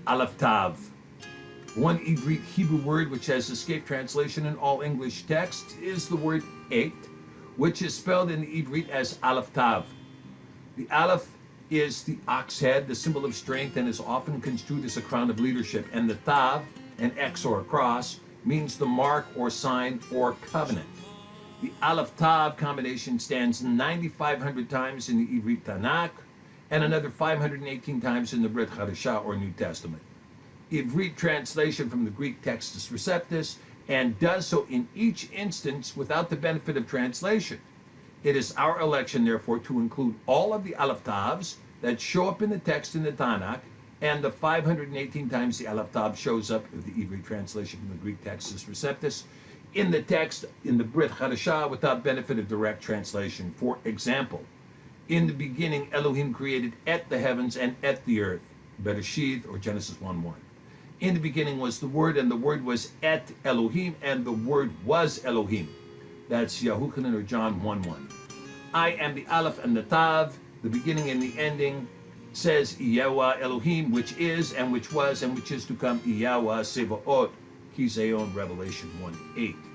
Aleph Tav. One Ivrit Hebrew word which has escaped translation in all English texts is the word eth, which is spelled in Ivrit as Aleph Tav. The Aleph is the ox head, the symbol of strength, and is often construed as a crown of leadership. And the Tav, an X or a cross, means the mark or sign or covenant. The Aleph Tav combination stands 9,500 times in the Ivrit Tanakh and another 518 times in the Brit Chadashah or New Testament. Ivrit translation from the Greek Textus Receptus and does so in each instance without the benefit of translation. It is our election, therefore, to include all of the Aleph Tavs that show up in the text in the Tanakh and the 518 times the Aleph Tav shows up in the Ivrit translation from the Greek Textus Receptus in the text in the Brit Chadashah without benefit of direct translation. For example, in the beginning, Elohim created et the heavens and et the earth, Bereshith or Genesis 1:1. In the beginning was the Word, and the Word was et Elohim, and the Word was Elohim. That's Yahuchanan or John 1:1. I am the Aleph and the Tav, the beginning and the ending, says Yahweh Elohim, which is and which was and which is to come, Yahweh Sevaot, Kizayon, Revelation 1:8.